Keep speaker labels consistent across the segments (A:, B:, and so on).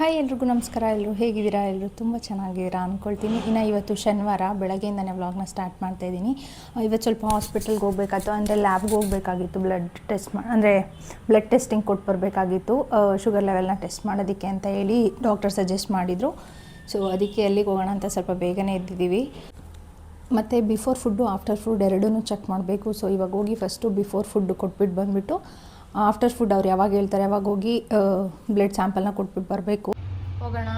A: Hi ಎಲ್ರಿಗೂ ನಮಸ್ಕಾರ. ಎಲ್ಲರೂ ಹೇಗಿದ್ದೀರಾ? ಎಲ್ಲರೂ ತುಂಬ ಚೆನ್ನಾಗಿದ್ದೀರಾ ಅಂದ್ಕೊಳ್ತೀನಿ. ಇನ್ನು ಇವತ್ತು ಶನಿವಾರ ಬೆಳಗ್ಗೆಯಿಂದನೇ ವ್ಲಾಗ್ನ ಸ್ಟಾರ್ಟ್ ಮಾಡ್ತಾಯಿದ್ದೀನಿ. ಇವತ್ತು ಸ್ವಲ್ಪ ಹಾಸ್ಪಿಟಲ್ಗೆ ಹೋಗಬೇಕಾಯ್ತು, ಅಂದರೆ ಲ್ಯಾಬ್ಗೆ ಹೋಗಬೇಕಾಗಿತ್ತು. ಬ್ಲಡ್ ಟೆಸ್ಟಿಂಗ್ ಕೊಟ್ಟು ಬರಬೇಕಾಗಿತ್ತು, ಶುಗರ್ ಲೆವೆಲ್ನ ಟೆಸ್ಟ್ ಮಾಡೋದಕ್ಕೆ ಅಂತ ಹೇಳಿ ಡಾಕ್ಟರ್ ಸಜೆಸ್ಟ್ ಮಾಡಿದರು. ಸೊ ಅದಕ್ಕೆ ಎಲ್ಲಿಗೆ ಹೋಗೋಣ ಅಂತ ಸ್ವಲ್ಪ ಬೇಗನೆ ಎದ್ದಿದ್ದೀವಿ. ಮತ್ತು ಬಿಫೋರ್ ಫುಡ್ಡು ಆಫ್ಟರ್ ಫುಡ್ ಎರಡೂ ಚೆಕ್ ಮಾಡಬೇಕು. ಸೊ ಇವಾಗ ಹೋಗಿ ಫಸ್ಟು ಬಿಫೋರ್ ಫುಡ್ ಕೊಟ್ಬಿಟ್ಟು ಬಂದುಬಿಟ್ಟು ಆಫ್ಟರ್ ಫುಡ್ ಅವ್ರು ಯಾವಾಗ ಹೇಳ್ತಾರೆ ಯಾವಾಗ ಹೋಗಿ ಬ್ಲಡ್ ಸ್ಯಾಂಪಲ್ನ ಕೊಟ್ಬಿಟ್ಟು ಬರಬೇಕು. ಹೋಗೋಣ.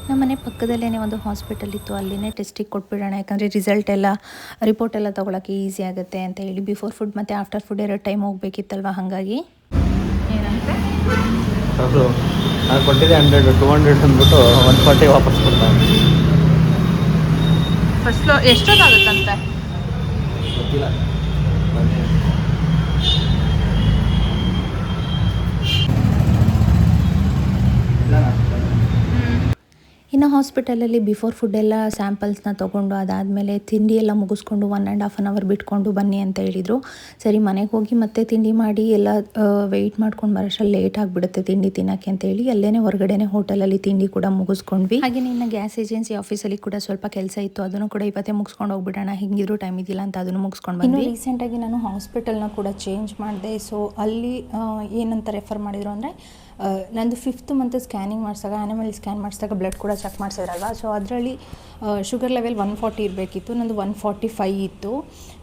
A: ನಮ್ಮ ಮನೆ ಪಕ್ಕದಲ್ಲೇ ಒಂದು ಹಾಸ್ಪಿಟಲ್ ಇತ್ತು, ಅಲ್ಲಿನೇ ಟೆಸ್ಟಿಗೆ ಕೊಟ್ಬಿಡೋಣ, ಯಾಕಂದರೆ ರಿಪೋರ್ಟ್ ಎಲ್ಲ ತೊಗೊಳಕ್ಕೆ ಈಸಿ ಆಗುತ್ತೆ ಅಂತ ಹೇಳಿ. ಬಿಫೋರ್ ಫುಡ್ ಮತ್ತು ಆಫ್ಟರ್ ಫುಡ್ 2 ಟೈಮ್ ಹೋಗಬೇಕಿತ್ತಲ್ವ, ಹಾಗಾಗಿ ಏನಂತೆ
B: ನಾನು ಕೊಟ್ಟಿದ್ದೆ 100 200 ಅಂದ್ಬಿಟ್ಟು 140 ವಾಪಸ್ ಕೊಡ್ತಾನೆ.
A: ಫಸ್ಟ್ ಎಷ್ಟೊತ್ತಾಗುತ್ತಂತೆ
B: ಗೊತ್ತಿಲ್ಲ.
A: ಇನ್ನು ಹಾಸ್ಪಿಟಲಲ್ಲಿ ಬಿಫೋರ್ ಫುಡ್ ಎಲ್ಲ ಸ್ಯಾಂಪಲ್ಸ್ನ ತೊಗೊಂಡು ಅದಾದಮೇಲೆ ತಿಂಡಿ ಎಲ್ಲ ಮುಗಿಸ್ಕೊಂಡು 1.5 ಅವರ್ ಬಿಟ್ಕೊಂಡು ಬನ್ನಿ ಅಂತ ಹೇಳಿದರು. ಸರಿ, ಮನೆಗೆ ಹೋಗಿ ಮತ್ತೆ ತಿಂಡಿ ಮಾಡಿ ಎಲ್ಲ ವೆಯ್ಟ್ ಮಾಡ್ಕೊಂಡು ಬರೋಷ್ಟರಲ್ಲಿ ಲೇಟ್ ಆಗಿಬಿಡುತ್ತೆ ತಿಂಡಿ ತಿನ್ನೋಕ್ಕೆ ಅಂತ ಹೇಳಿ ಅಲ್ಲೇ ಹೊರಗಡೆನೇ ಹೋಟೆಲಲ್ಲಿ ತಿಂಡಿ ಕೂಡ ಮುಗಿಸ್ಕೊಂಡ್ವಿ. ಹಾಗೆ ಇನ್ನು ಗ್ಯಾಸ್ ಏಜೆನ್ಸಿ ಆಫೀಸಲ್ಲಿ ಕೂಡ ಸ್ವಲ್ಪ ಕೆಲಸ ಇತ್ತು, ಅದನ್ನು ಕೂಡ ಇವತ್ತೇ ಮುಗಿಸ್ಕೊಂಡು ಹೋಗ್ಬಿಡೋಣ, ಹಿಂಗಿದ್ರು ಟೈಮ್ ಇದ್ದಿಲ್ಲ ಅಂತ ಅದನ್ನು ಮುಗಿಸ್ಕೊಂಡು ಬಂದ್ವಿ. ಇನ್ನು ರೀಸೆಂಟಾಗಿ ನಾನು ಹಾಸ್ಪಿಟಲ್ನ ಕೂಡ ಚೇಂಜ್ ಮಾಡಿದೆ. ಸೊ ಅಲ್ಲಿ ಏನಂತ ರೆಫರ್ ಮಾಡಿದರು ಅಂದರೆ, ನಂದು 5th ಮಂತ್ ಸ್ಕ್ಯಾನಿಂಗ್ ಮಾಡಿಸಿದಾಗ ಆ್ಯನಿಮಲ್ ಸ್ಕ್ಯಾನ್ ಮಾಡಿಸಿದಾಗ ಬ್ಲಡ್ ಕೂಡ ಚೆಕ್ ಮಾಡಿಸಿದ್ರಲ್ವ. ಸೊ ಅದರಲ್ಲಿ ಶುಗರ್ ಲೆವೆಲ್ 140 ಇರಬೇಕಿತ್ತು, ನಂದು 145 ಇತ್ತು.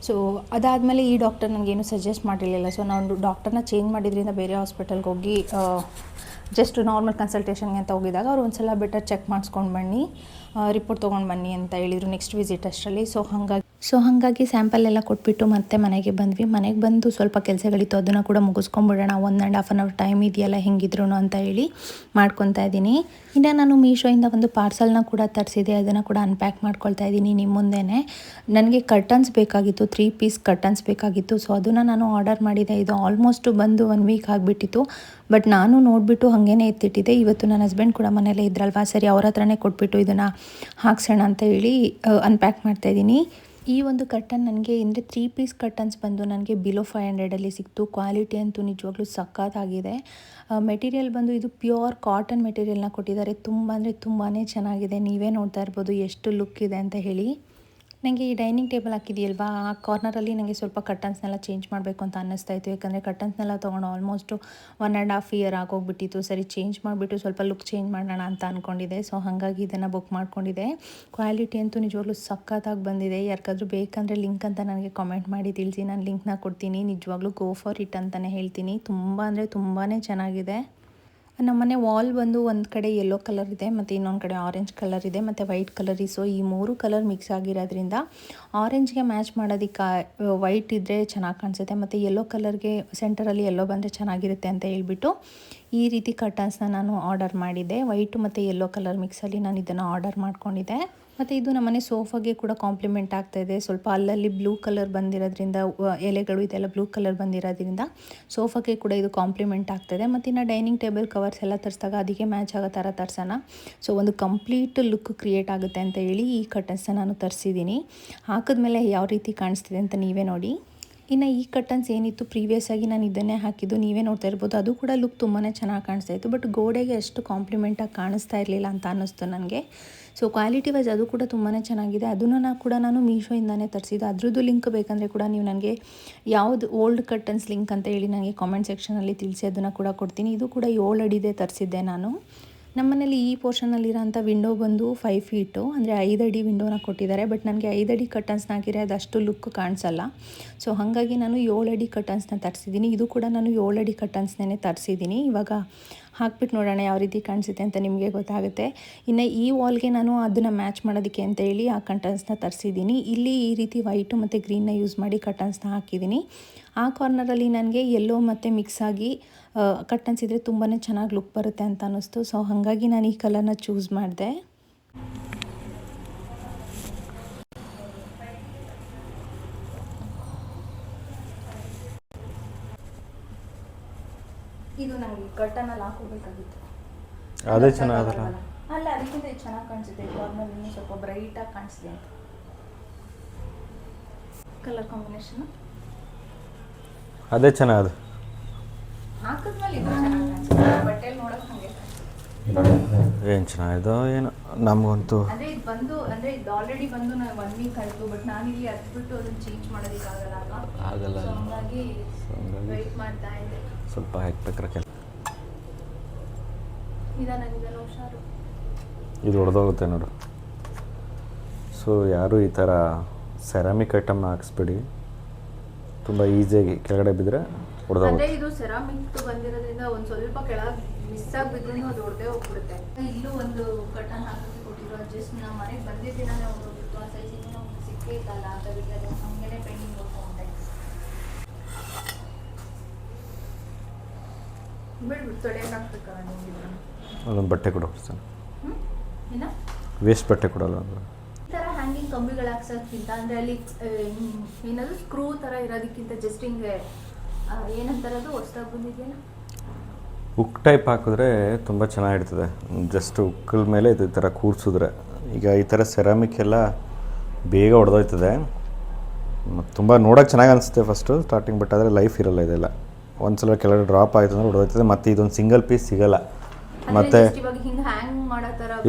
A: ಸೊ ಅದಾದಮೇಲೆ ಈ ಡಾಕ್ಟರ್ ನನಗೇನು ಸಜೆಸ್ಟ್ ಮಾಡಿರಲಿಲ್ಲ. ಸೊ ನಾನು ಡಾಕ್ಟರ್ನ ಚೇಂಜ್ ಮಾಡಿದ್ರಿಂದ ಬೇರೆ ಹಾಸ್ಪಿಟಲ್ಗೆ ಹೋಗಿ ಜಸ್ಟ್ ನಾರ್ಮಲ್ ಕನ್ಸಲ್ಟೇಷನ್ಗೆ ಅಂತ ಹೋಗಿದಾಗ ಅವ್ರು ಒಂದು ಸಲ ಬೆಟರ್ ಚೆಕ್ ಮಾಡಿಸ್ಕೊಂಡು ಬನ್ನಿ, ರಿಪೋರ್ಟ್ ತೊಗೊಂಡು ಬನ್ನಿ ಅಂತ ಹೇಳಿದರು ನೆಕ್ಸ್ಟ್ ವಿಸಿಟ್ ಅಷ್ಟರಲ್ಲಿ. ಸೊ ಹಾಗಾಗಿ ಸ್ಯಾಂಪಲ್ ಎಲ್ಲ ಕೊಟ್ಬಿಟ್ಟು ಮತ್ತೆ ಮನೆಗೆ ಬಂದ್ವಿ. ಮನೆಗೆ ಬಂದು ಸ್ವಲ್ಪ ಕೆಲಸಗಳಿತ್ತು, ಅದನ್ನು ಕೂಡ ಮುಗಿಸ್ಕೊಂಡ್ಬಿಡೋಣ, 1.5 ಅವರ್ ಟೈಮ್ ಇದೆಯಲ್ಲ ಹೆಂಗಿದ್ರು ಅಂತ ಹೇಳಿ ಮಾಡ್ಕೊತಾ ಇದ್ದೀನಿ. ಇನ್ನು ನಾನು ಮೀಶೋಯಿಂದ ಒಂದು ಪಾರ್ಸಲ್ನ ಕೂಡ ತರಿಸಿದೆ, ಅದನ್ನು ಕೂಡ ಅನ್ಪ್ಯಾಕ್ ಮಾಡ್ಕೊಳ್ತಾ ಇದ್ದೀನಿ ನಿಮ್ಮ ಮುಂದೆನೇ. ನನಗೆ ಕರ್ಟನ್ಸ್ ಬೇಕಾಗಿತ್ತು, 3 ಪೀಸ್ ಕರ್ಟನ್ಸ್ ಬೇಕಾಗಿತ್ತು. ಸೊ ಅದನ್ನು ನಾನು ಆರ್ಡರ್ ಮಾಡಿದೆ. ಇದು ಆಲ್ಮೋಸ್ಟ್ ಬಂದು 1 ವೀಕ್ ಆಗಿಬಿಟ್ಟಿತ್ತು, ಬಟ್ ನಾನು ನೋಡಿಬಿಟ್ಟು ಹಾಗೇ ಎತ್ತಿಟ್ಟಿದ್ದೆ. ಇವತ್ತು ನನ್ನ ಹಸ್ಬೆಂಡ್ ಕೂಡ ಮನೇಲೇ ಇದ್ರಲ್ವ, ಸರಿ ಅವ್ರ ಹತ್ರನೇ ಕೊಟ್ಬಿಟ್ಟು ಇದನ್ನು ಹಾಕ್ಸೋಣ ಅಂತ ಹೇಳಿ ಅನ್ಪ್ಯಾಕ್ ಮಾಡ್ತಾಯಿದ್ದೀನಿ. ಈ ಒಂದು ಕರ್ಟನ್ ನನಗೆ 3 ಪೀಸ್ ಕರ್ಟನ್ಸ್ ಬಂದು ನನಗೆ ಬಿಲೋ 500 ಸಿಕ್ತು. ಕ್ವಾಲಿಟಿ ಅಂತೂ ನಿಜವಾಗ್ಲೂ ಸಖತ್ತಾಗಿದೆ. ಮೆಟೀರಿಯಲ್ ಬಂದು ಇದು ಪ್ಯೂರ್ ಕಾಟನ್ ಮೆಟೀರಿಯಲ್ನ ಕೊಟ್ಟಿದ್ದಾರೆ. ತುಂಬ ಅಂದರೆ ತುಂಬಾ ಚೆನ್ನಾಗಿದೆ. ನೀವೇ ನೋಡ್ತಾ ಇರ್ಬೋದು ಎಷ್ಟು ಲುಕ್ ಇದೆ ಅಂತ ಹೇಳಿ. ನನಗೆ ಈ ಡೈನಿಂಗ್ ಟೇಬಲ್ ಹಾಕಿದೆಯಲ್ವಾ, ಆ ಕಾರ್ನರಲ್ಲಿ ನನಗೆ ಸ್ವಲ್ಪ ಕರ್ಟನ್ಸ್ನೆಲ್ಲ ಚೇಂಜ್ ಮಾಡಬೇಕು ಅಂತ ಅನ್ನಿಸ್ತಾ ಇತ್ತು. ಯಾಕಂದರೆ ಕರ್ಟನ್ಸ್ನೆಲ್ಲ ತೊಗೊಂಡು ಆಲ್ಮೋಸ್ಟು 1.5 ಇಯರ್ ಆಗೋಗ್ಬಿಟ್ಟಿತ್ತು. ಸರಿ, ಚೇಂಜ್ ಮಾಡಿಬಿಟ್ಟು ಸ್ವಲ್ಪ ಲುಕ್ ಚೇಂಜ್ ಮಾಡೋಣ ಅಂತ ಅಂದ್ಕೊಂಡಿದ್ದೆ. ಸೊ ಹಾಗಾಗಿ ಇದನ್ನು ಬುಕ್ ಮಾಡ್ಕೊಂಡಿದ್ದೆ. ಕ್ವಾಲಿಟಿ ಅಂತೂ ನಿಜವಾಗ್ಲೂ ಸಖತ್ತಾಗಿ ಬಂದಿದೆ. ಯಾರಿಗಾದ್ರೂ ಬೇಕಂದರೆ ಲಿಂಕ್ ಅಂತ ನನಗೆ ಕಾಮೆಂಟ್ ಮಾಡಿ ತಿಳಿಸಿ, ನಾನು ಲಿಂಕ್ನ ಕೊಡ್ತೀನಿ. ನಿಜವಾಗ್ಲೂ ಗೋ ಫಾರ್ ಇಟ್ ಅಂತಲೇ ಹೇಳ್ತೀನಿ. ತುಂಬ ಅಂದರೆ ತುಂಬಾ ಚೆನ್ನಾಗಿದೆ. ನಮ್ಮನೆ ವಾಲ್ ಬಂದು ಒಂದು ಕಡೆ ಯೆಲ್ಲೋ ಕಲರ್ ಇದೆ, ಮತ್ತು ಇನ್ನೊಂದು ಕಡೆ ಆರೆಂಜ್ ಕಲರ್ ಇದೆ, ಮತ್ತು ವೈಟ್ ಕಲರ್. ಸೊ ಈ 3 ಕಲರ್ ಮಿಕ್ಸ್ ಆಗಿರೋದ್ರಿಂದ ಆರೆಂಜ್ಗೆ ಮ್ಯಾಚ್ ಮಾಡೋದಕ್ಕೆ ವೈಟ್ ಇದ್ದರೆ ಚೆನ್ನಾಗಿ ಕಾಣಿಸುತ್ತೆ, ಮತ್ತು ಯೆಲ್ಲೋ ಕಲರ್ಗೆ ಸೆಂಟರಲ್ಲಿ ಯೆಲ್ಲೋ ಬಂದರೆ ಚೆನ್ನಾಗಿರುತ್ತೆ ಅಂತ ಹೇಳ್ಬಿಟ್ಟು ಈ ರೀತಿ ಕರ್ಟನ್ಸ್ನ ನಾನು ಆರ್ಡರ್ ಮಾಡಿದ್ದೆ. ವೈಟು ಮತ್ತು ಯೆಲ್ಲೋ ಕಲರ್ ಮಿಕ್ಸಲ್ಲಿ ನಾನು ಇದನ್ನು ಆರ್ಡರ್ ಮಾಡ್ಕೊಂಡಿದ್ದೆ. ಮತ್ತು ಇದು ನಮ್ಮನೆ ಸೋಫಾಗೆ ಕೂಡ ಕಾಂಪ್ಲಿಮೆಂಟ್ ಆಗ್ತಾಯಿದೆ. ಸ್ವಲ್ಪ ಅಲ್ಲಲ್ಲಿ ಬ್ಲೂ ಕಲರ್ ಬಂದಿರೋದ್ರಿಂದ, ಎಲೆಗಳು ಇದೆಲ್ಲ ಬ್ಲೂ ಕಲರ್ ಬಂದಿರೋದ್ರಿಂದ ಸೋಫಾಗೆ ಕೂಡ ಇದು ಕಾಂಪ್ಲಿಮೆಂಟ್ ಆಗ್ತಾಯಿದೆ. ಮತ್ತು ಇನ್ನು ಡೈನಿಂಗ್ ಟೇಬಲ್ ಕವರ್ಸ್ ಎಲ್ಲ ತರಿಸಿದಾಗ ಅದಕ್ಕೆ ಮ್ಯಾಚ್ ಆಗೋ ಥರ ತರಿಸೋಣ, ಸೊ ಒಂದು ಕಂಪ್ಲೀಟ್ ಲುಕ್ ಕ್ರಿಯೇಟ್ ಆಗುತ್ತೆ ಅಂತ ಹೇಳಿ ಈ ಕರ್ಟನ್ಸ್ನ ನಾನು ತರಿಸಿದ್ದೀನಿ. ಹಾಕಿದ್ಮೇಲೆ ಯಾವ ರೀತಿ ಕಾಣಿಸ್ತಿದೆ ಅಂತ ನೀವೇ ನೋಡಿ. ಇನ್ನು ಈ ಕರ್ಟನ್ಸ್ ಏನಿತ್ತು ಪ್ರೀವಿಯಸ್ ಆಗಿ ನಾನು ಇದನ್ನೇ ಹಾಕಿದ್ದು, ನೀವೇ ನೋಡ್ತಾ ಇರ್ಬೋದು. ಅದು ಕೂಡ ಲುಕ್ ತುಂಬಾ ಚೆನ್ನಾಗಿ ಕಾಣಿಸ್ತಾ ಇತ್ತು, ಬಟ್ ಗೋಡೆಗೆ ಅಷ್ಟು ಕಾಂಪ್ಲಿಮೆಂಟಾಗಿ ಕಾಣಿಸ್ತಾ ಇರಲಿಲ್ಲ ಅಂತ ಅನ್ನಿಸ್ತು ನನಗೆ. ಸೊ ಕ್ವಾಲಿಟಿ ವೈಸ್ ಅದು ಕೂಡ ತುಂಬಾ ಚೆನ್ನಾಗಿದೆ. ಅದನ್ನು ಕೂಡ ನಾನು ಮೀಶೋಯಿಂದನೇ ತರಿಸಿದ್ದು. ಅದ್ರದ್ದು ಲಿಂಕ್ ಬೇಕಂದರೆ ಕೂಡ ನೀವು ನನಗೆ ಯಾವುದು ಓಲ್ಡ್ ಕರ್ಟನ್ಸ್ ಲಿಂಕ್ ಅಂತ ಹೇಳಿ ನನಗೆ ಕಾಮೆಂಟ್ ಸೆಕ್ಷನಲ್ಲಿ ತಿಳಿಸಿ, ಅದನ್ನು ಕೂಡ ಕೊಡ್ತೀನಿ. ಇದು ಕೂಡ 7 ಅಡಿದೆ ತರಿಸಿದ್ದೆ ನಾನು. ನಮ್ಮನೇಲಿ ಈ ಪೋರ್ಷನಲ್ಲಿರೋಂಥ ವಿಂಡೋ ಬಂದು 5 ಫೀಟು, ಅಂದರೆ 5 ಅಡಿ ವಿಂಡೋನ ಕೊಟ್ಟಿದ್ದಾರೆ. ಬಟ್ ನನಗೆ 5 ಅಡಿ ಕರ್ಟನ್ಸ್ನ ಹಾಕಿದರೆ ಅದಷ್ಟು ಲುಕ್ ಕಾಣಿಸಲ್ಲ. ಸೊ ಹಾಗಾಗಿ ನಾನು 7 ಅಡಿ ಕರ್ಟನ್ಸ್ನ ತರಿಸಿದ್ದೀನಿ. ಇದು ಕೂಡ ನಾನು 7 ಅಡಿ ಕರ್ಟನ್ಸ್ನೇ ತರಿಸಿದ್ದೀನಿ. ಇವಾಗ ಹಾಕ್ಬಿಟ್ಟು ನೋಡೋಣ ಯಾವ ರೀತಿ ಕಾಣಿಸುತ್ತೆ ಅಂತ ನಿಮಗೆ ಗೊತ್ತಾಗುತ್ತೆ. ಇನ್ನು ಈ ವಾಲ್ಗೆ ನಾನು ಅದನ್ನು ಮ್ಯಾಚ್ ಮಾಡೋದಕ್ಕೆ ಅಂತ ಹೇಳಿ ಆ ಕರ್ಟನ್ಸ್ನ ತರಿಸಿದ್ದೀನಿ. ಇಲ್ಲಿ ಈ ರೀತಿ ವೈಟು ಮತ್ತು ಗ್ರೀನ್ನ ಯೂಸ್ ಮಾಡಿ ಕರ್ಟನ್ಸ್ನ ಹಾಕಿದ್ದೀನಿ. ಆ ಕಾರ್ನರಲ್ಲಿ ನನಗೆ ಯೆಲ್ಲೋ ಮತ್ತು ಮಿಕ್ಸ್ ಆಗಿ ಕರ್ಟನ್ಸ್ ಇದ್ದರೆ ತುಂಬಾ ಚೆನ್ನಾಗಿ ಲುಕ್ ಬರುತ್ತೆ ಅಂತ ಅನ್ನಿಸ್ತು. ಸೊ ಹಾಗಾಗಿ ನಾನು ಈ ಕಲರ್ನ ಚೂಸ್ ಮಾಡಿದೆ. ಇದು ನನಗೆ ಕರ್ಟನಲ್ಲಿ ಹಾಕೋಬೇಕಾಗಿತ್ತು.
B: ಅದೇ ಚೆನ್ನಾಗಲ್ಲ,
A: ಅಲ್ಲ ಅದಕ್ಕಿಂತ ಚೆನ್ನಾಗಿ ಕಾಣಿಸುತ್ತೆ. ಕಾರ್ನರ್ ಇನ್ನೂ ಸ್ವಲ್ಪ ಬ್ರೈಟಾಗಿ ಕಾಣಿಸಿದೆ ಅಂತ. ಕಲರ್ ಕಾಂಬಿನೇಷನ್
B: ಅದೇ ಚೆನ್ನಾಗದು.
A: ಹಾಕಿದ್ಮೇಲೆ ಇದು ಚೆನ್ನಾಗಿ ಕಾಣಿಸುತ್ತೆ, ಬಟ್ಟೆಲಿ ನೋಡೋಕೆ ಹಾಗೆ
B: ಏನು ಚೆನ್ನಾಗಿದೋ ಏನೋ ನಮಗಂತೂ.
A: ಅಂದರೆ ಇದು ಬಂದು ಅಂದರೆ ಇದು ಆಲ್ರೆಡಿ ಬಂದು ನಾನು 1 ವೀಕ್ ಆಯಿತು, ಬಟ್ ನಾನಿಲ್ಲಿ ಹತ್ಬಿಟ್ಟು ಅದನ್ನು ಚೇಂಜ್ ಮಾಡೋದಕ್ಕಾಗಲ್ಲ ಅಲ್ವಾ,
B: ಆಗಲ್ಲ.
A: ಸೊ ಹಂಗಾಗಿ ವೆಯ್ಟ್ ಮಾಡ್ತಾ ಇದ್ದೆ.
B: ಸ್ವಲ್ಪ ಹಾಕ್ಬೇಕ್ರೆ ಕೆಲಸ
A: ನಿಧಾನ ಹುಷಾರು.
B: ಇದು ಹೊಡೆದೋಗುತ್ತೆ ನೋಡು. ಸೊ ಯಾರು ಈ ಥರ ಸೆರಾಮಿಕ್ ಐಟಮ್ನ ಹಾಕ್ಸ್ಬೇಡಿ, ತುಂಬ ಈಸಿಯಾಗಿ ಕೆಳಗಡೆ ಬಿದ್ದರೆ ಹೊಡೆದೋಗುತ್ತೆ.
A: ಇದು ಸೆರಾಮಿಕ್ ಬಂದಿರೋದ್ರಿಂದ ಒಂದು ಸ್ವಲ್ಪ ಕೆಳಗೆ ಮಿಸ್ ಆಗಿಬಿದ್ರೂ ಅದು ಹೊಡೆದೇ ಹೋಗ್ಬಿಡುತ್ತೆ. ಇಲ್ಲೂ ಒಂದು ಕಟನ್ ಹಾಕಿ ಕೊಟ್ಟಿರೋ, ಜಸ್ಟ್ ನಾವು ಮನೆಗೆ ಬಂದಿದ್ದ ದಿನಾನೇ ಹೋಗ್ಬಿಟ್ಟು ಆ ಸೈಜಿಗೆ ನಮ್ಗೆ ಸಿಕ್ಕೇ ಇತ್ತಲ್ಲ ಅಂತ ಬಿಟ್ಟು ಅದು ಹಂಗೆ ಪೆಂಡಿಂಗ್ ಹೋಗ್ಕೊಂಡೆ. ಬಿಡ್ಬಿಟ್ಟು ತೊಳೆಯೋಕೆ ಹಾಕ್ಬೇಕಲ್ಲ ನಿಮ್ಗೆ.
B: ಅದೊಂದು ಬಟ್ಟೆ ಕೊಡು ಸರ್,
A: ಏನ
B: ವೇಸ್ಟ್ ಬಟ್ಟೆ ಕೊಡಲ್ಲ ಅಂದ್ರೆ.
A: ಈ ಥರ ಹ್ಯಾಂಗಿಂಗ್ ಕಂಬಿಗಳು ಹಾಕ್ಸೋಕ್ಕಿಂತ ಅಂದರೆ ಅಲ್ಲಿ ಏನಾದರೂ ಸ್ಕ್ರೂ ಥರ ಇರೋದಕ್ಕಿಂತ ಜಸ್ಟ್ ಹಿಂಗೆ ಏನಂತಾರೆ ಅದು ಹೊಸ್ದಾಗಿ ಬಂದಿದೆಯಲ್ಲ
B: ಉಕ್ ಟೈಪ್ ಹಾಕಿದ್ರೆ ತುಂಬ ಚೆನ್ನಾಗಿರ್ತದೆ. ಜಸ್ಟ್ ಉಕ್ಕಲ್ ಮೇಲೆ ಇದು ಈ ಥರ ಕೂರಿಸಿದ್ರೆ, ಈಗ ಈ ಥರ ಸೆರಾಮಿಕ್ ಎಲ್ಲ ಬೇಗ ಹೊಡೆದೋಯ್ತದೆ. ಮತ್ತು ತುಂಬ ನೋಡೋಕೆ ಚೆನ್ನಾಗಿ ಅನಿಸುತ್ತೆ ಫಸ್ಟು ಸ್ಟಾರ್ಟಿಂಗ್, ಬಟ್ ಆದರೆ ಲೈಫ್ ಇರೋಲ್ಲ ಇದೆಲ್ಲ. ಒಂದು ಸಲ ಕೆಳಗಡೆ ಡ್ರಾಪ್ ಆಯಿತು ಅಂದರೆ ಹೊಡೆದೋಯ್ತದೆ, ಮತ್ತು ಇದೊಂದು ಸಿಂಗಲ್ ಪೀಸ್ ಸಿಗೋಲ್ಲ. ಮತ್ತು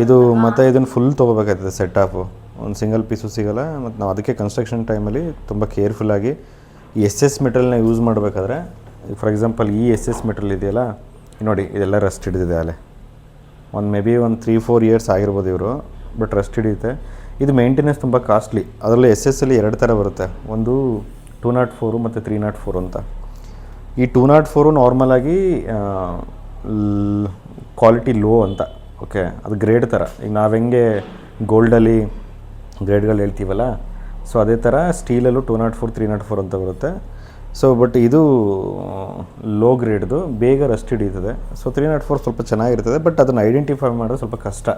B: ಇದು ಮತ್ತು ಇದನ್ನು ಫುಲ್ ತೊಗೋಬೇಕಾಗ್ತದೆ ಸೆಟಪ್ಪು, ಒಂದು ಸಿಂಗಲ್ ಪೀಸು ಸಿಗೋಲ್ಲ. ಮತ್ತು ನಾವು ಅದಕ್ಕೆ ಕನ್ಸ್ಟ್ರಕ್ಷನ್ ಟೈಮಲ್ಲಿ ತುಂಬ ಕೇರ್ಫುಲ್ಲಾಗಿ ಈ ಎಸ್ ಮೆಟೀರಿಯಲ್ನ ಯೂಸ್ ಮಾಡಬೇಕಾದ್ರೆ, ಫಾರ್ ಎಕ್ಸಾಂಪಲ್ ಈ ಎಸ್ ಮೆಟೀರಿಯಲ್ ಇದೆಯಲ್ಲ ನೋಡಿ, ಇದೆಲ್ಲ ರಸ್ಟ್ ಹಿಡಿದಿದೆ ಅಲ್ಲೇ. ಒಂದು ಮೇ ಬಿ ಒಂದು 3-4 ಇಯರ್ಸ್ ಆಗಿರ್ಬೋದು ಇವರು, ಬಟ್ ರಸ್ಟ್ ಹಿಡಿಯುತ್ತೆ. ಇದು ಮೇಂಟೆನೆನ್ಸ್ ತುಂಬ ಕಾಸ್ಟ್ಲಿ. ಅದರಲ್ಲಿ ಅಲ್ಲಿ 2 ಥರ ಬರುತ್ತೆ, ಒಂದು 204 ಮತ್ತು 304 ಅಂತ. ಈ 204 ನಾರ್ಮಲಾಗಿ ಕ್ವಾಲಿಟಿ ಲೋ ಅಂತ, ಓಕೆ, ಅದು ಗ್ರೇಡ್ ಥರ. ಈಗ ನಾವು ಹೆಂಗೆ ಗೋಲ್ಡಲ್ಲಿ ಗ್ರೇಡ್ಗಳು ಹೇಳ್ತೀವಲ್ಲ, ಸೊ ಅದೇ ಥರ ಸ್ಟೀಲಲ್ಲೂ 204, 304 ಅಂತ ಬರುತ್ತೆ. ಸೊ ಬಟ್ ಇದು ಲೋ ಗ್ರೇಡ್ದು, ಬೇಗ ರಸ್ಟ್ ಹಿಡಿಯುತ್ತದೆ. ಸೊ 304 ಸ್ವಲ್ಪ ಚೆನ್ನಾಗಿರ್ತದೆ, ಬಟ್ ಅದನ್ನು ಐಡೆಂಟಿಫೈ ಮಾಡೋದು ಸ್ವಲ್ಪ ಕಷ್ಟ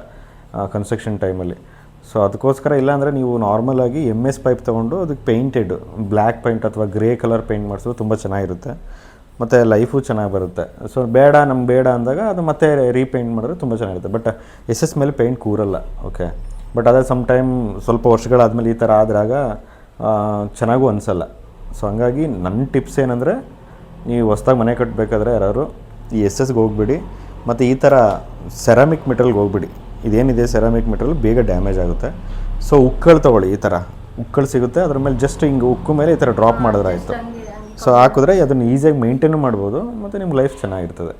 B: ಕನ್ಸ್ಟ್ರಕ್ಷನ್ ಟೈಮಲ್ಲಿ. ಸೊ ಅದಕ್ಕೋಸ್ಕರ ಇಲ್ಲಾಂದರೆ ನೀವು ನಾರ್ಮಲಾಗಿ MS ಪೈಪ್ ತೊಗೊಂಡು ಅದಕ್ಕೆ ಪೇಂಟೆಡ್ ಬ್ಲ್ಯಾಕ್ ಪೇಂಟ್ ಅಥವಾ ಗ್ರೇ ಕಲರ್ ಪೇಂಟ್ ಮಾಡಿಸೋದು ತುಂಬ ಚೆನ್ನಾಗಿರುತ್ತೆ, ಮತ್ತು ಲೈಫು ಚೆನ್ನಾಗಿ ಬರುತ್ತೆ. ಸೊ ನಮ್ಗೆ ಬೇಡ ಅಂದಾಗ ಅದು ಮತ್ತೆ ರೀಪೇಂಟ್ ಮಾಡಿದ್ರೆ ತುಂಬ ಚೆನ್ನಾಗಿರುತ್ತೆ. ಬಟ್ SS ಮೇಲೆ ಪೇಂಟ್ ಕೂರಲ್ಲ, ಓಕೆ. ಬಟ್ ಅದೇ ಸಮ್ ಟೈಮ್ ಸ್ವಲ್ಪ ವರ್ಷಗಳಾದಮೇಲೆ ಈ ಥರ ಆದಾಗ ಚೆನ್ನಾಗೂ ಅನಿಸಲ್ಲ. ಸೊ ಹಂಗಾಗಿ ನನ್ನ ಟಿಪ್ಸ್ ಏನಂದರೆ, ನೀವು ಹೊಸ್ದಾಗಿ ಮನೆ ಕಟ್ಟಬೇಕಾದ್ರೆ ಯಾರು ಈ SS ಹೋಗ್ಬಿಡಿ, ಮತ್ತು ಈ ಥರ ಸೆರಾಮಿಕ್ ಮೆಟೀರಿಯಲ್ಗೆ ಹೋಗ್ಬಿಡಿ. ಇದೇನಿದೆ ಸೆರಾಮಿಕ್ ಮೆಟೀರಿಯಲ್ ಬೇಗ ಡ್ಯಾಮೇಜ್ ಆಗುತ್ತೆ. ಸೊ ಉಕ್ಕಳು ತೊಗೊಳ್ಳಿ, ಈ ಥರ ಉಕ್ಕಳು ಸಿಗುತ್ತೆ, ಅದ್ರ ಮೇಲೆ ಜಸ್ಟ್ ಹಿಂಗೆ ಉಕ್ಕು ಮೇಲೆ ಈ ಥರ ಡ್ರಾಪ್ ಮಾಡಿದ್ರೆ ಆಯಿತು. ಸೊ ಹಾಕಿದ್ರೆ ಅದನ್ನು ಈಸಿಯಾಗಿ ಮೇಂಟೈನು ಮಾಡ್ಬೋದು, ಮತ್ತು ನಿಮ್ಮ ಲೈಫ್ ಚೆನ್ನಾಗಿರ್ತದೆ.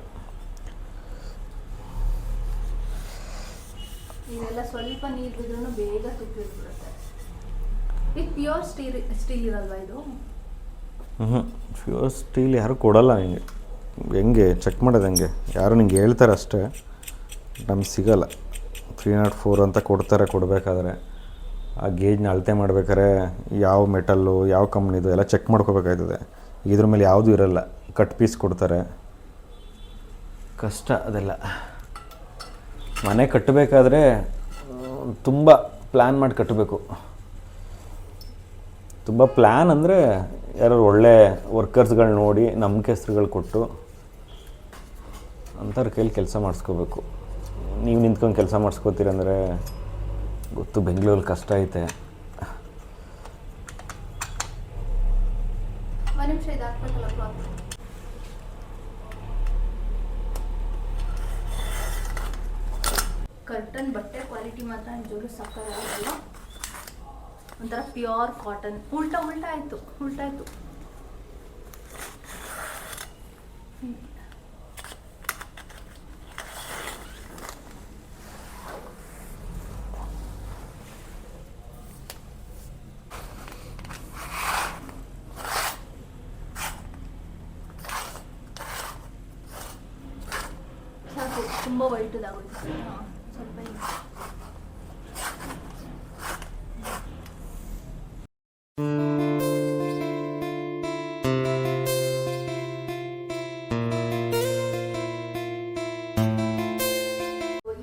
A: ಇದೆಲ್ಲ ಸ್ವಲ್ಪ ನೀರು ಬಿದ್ರೂ ಬೇಗ ತುಕ್ಕಿಬಿಡುತ್ತೆ. ಇದು ಪ್ಯೂರ್ ಸ್ಟೀಲ್ ಇರಲ್ವಾ ಇದು?
B: ಪ್ಯೂರ್ ಸ್ಟೀಲ್ ಯಾರು ಕೊಡಲ್ಲ ನಿಮಗೆ. ಹೆಂಗೆ ಚೆಕ್ ಮಾಡೋದು ಹೆಂಗೆ? ಯಾರು ನಿಂಗೆ ಹೇಳ್ತಾರೆ ಅಷ್ಟೇ, ನಮ್ಗೆ ಸಿಗೋಲ್ಲ. 304 ಅಂತ ಕೊಡ್ತಾರೆ. ಕೊಡಬೇಕಾದ್ರೆ ಆ ಗೇಜ್ನ ಅಳತೆ ಮಾಡ್ಬೇಕಾದ್ರೆ ಯಾವ ಮೆಟಲ್ಲು ಯಾವ ಕಂಪ್ನಿದು ಎಲ್ಲ ಚೆಕ್ ಮಾಡ್ಕೋಬೇಕಾಗ್ತದೆ. ಇದ್ರ ಮೇಲೆ ಯಾವುದೂ ಇರಲ್ಲ, ಕಟ್ ಪೀಸ್ ಕೊಡ್ತಾರೆ. ಕಷ್ಟ ಅದೆಲ್ಲ. ಮನೆ ಕಟ್ಟಬೇಕಾದ್ರೆ ತುಂಬ ಪ್ಲ್ಯಾನ್ ಮಾಡಿ ಕಟ್ಟಬೇಕು. ತುಂಬ ಪ್ಲ್ಯಾನ್ ಅಂದರೆ ಯಾರು ಒಳ್ಳೆ ವರ್ಕರ್ಸ್ಗಳು ನೋಡಿ ನಂಬಿಕೆಸ್ರುಗಳು ಕೊಟ್ಟು ಅಂಥವ್ರ ಕೈಲಿ ಕೆಲಸ ಮಾಡಿಸ್ಕೋಬೇಕು. ನೀವು ನಿಂತ್ಕೊಂಡು ಕೆಲಸ ಮಾಡಿಸ್ಕೋತೀರಂದರೆ ಗೊತ್ತು, ಬೆಂಗಳೂರಲ್ಲಿ ಕಷ್ಟ ಐತೆ.
A: ಕರ್ಟನ್ ಬಟ್ಟೆ ಕ್ವಾಲಿಟಿ ಮಾತ್ರ ನಿಜವಾಗ್ಲೂ ಸಕ್ಕತ್ತಾಗಿಲ್ಲ. ಒಂಥರ ಪ್ಯೂರ್ ಕಾಟನ್. ಉಲ್ಟಾ ಆಯಿತು. ಸಾಕು, ತುಂಬ ವೈಟದಾಗುತ್ತೆ ಸ್ವಲ್ಪ.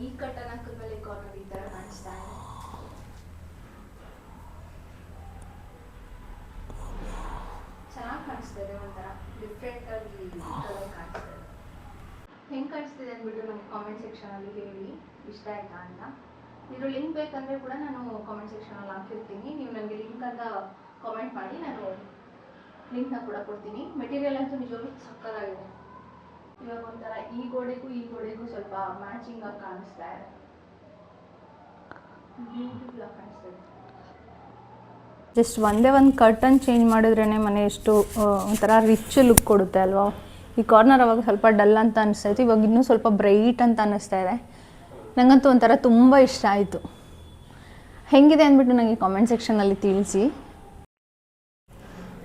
A: ಈ ಕಟ್ಟನ ಹಾಕಿದ್ಮೇಲೆ ಕಾರ್ನರ್ ಈ ಥರ ಕಾಣಿಸ್ತಾ ಇದೆ. ಚೆನ್ನಾಗಿ ಕಾಣಿಸ್ತಿದೆ, ಒಂಥರ ಡಿಫ್ರೆಂಟ್ ಆಗಿ ಕಲರ್ ಕಾಣಿಸ್ತಿದೆ. ಹೆಂಗೆ ಕಾಣಿಸ್ತಿದೆ ಅಂದ್ಬಿಟ್ಟು ನಮ್ಗೆ ಕಾಮೆಂಟ್ ಸೆಕ್ಷನಲ್ಲಿ ಹೇಳಿ, ಇಷ್ಟ ಆಯ್ತಾ ಅಂತ. ಇದ್ರ ಲಿಂಕ್ ಬೇಕಂದರೆ ಕೂಡ ನಾನು ಕಾಮೆಂಟ್ ಸೆಕ್ಷನಲ್ಲಿ ಹಾಕಿರ್ತೀನಿ. ನೀವು ನನಗೆ ಲಿಂಕ್ ಅಂತ ಕಾಮೆಂಟ್ ಮಾಡಿ, ನಾನು ಲಿಂಕ್ನ ಕೂಡ ಕೊಡ್ತೀನಿ. ಮೆಟೀರಿಯಲ್ ಅಂತೂ ನಿಜವಾಗ್ಲೂ ಸಕ್ಕತ್ತಾಗಿದೆ. ಇವಾಗ ಒಂಥರ ಈ ಗೋಡೆಗೂ ಸ್ವಲ್ಪ ಮ್ಯಾಚಿಂಗ್ ಆಗಿ ಕಾಣಿಸ್ತಾ ಇದೆ, ಬ್ಯೂಟಿಫುಲ್ ಆಗಿ ಕಾಣಿಸ್ತಾ ಇದೆ. ಜಸ್ಟ್ ಒಂದೇ ಒಂದು ಕರ್ಟನ್ ಚೇಂಜ್ ಮಾಡಿದ್ರೇ ಮನೆ ಎಷ್ಟು ಒಂಥರ ರಿಚ್ ಲುಕ್ ಕೊಡುತ್ತೆ ಅಲ್ವಾ. ಈ ಕಾರ್ನರ್ ಅವಾಗ ಸ್ವಲ್ಪ ಡಲ್ ಅಂತ ಅನಿಸ್ತಾ ಇತ್ತು, ಇವಾಗ ಇನ್ನೂ ಸ್ವಲ್ಪ ಬ್ರೈಟ್ ಅಂತ ಅನ್ನಿಸ್ತಾ ಇದೆ. ನನಗಂತೂ ಒಂಥರ ತುಂಬ ಇಷ್ಟ ಆಯಿತು. ಹೆಂಗಿದೆ ಅಂದ್ಬಿಟ್ಟು ನನಗೆ ಕಾಮೆಂಟ್ ಸೆಕ್ಷನಲ್ಲಿ ತಿಳಿಸಿ.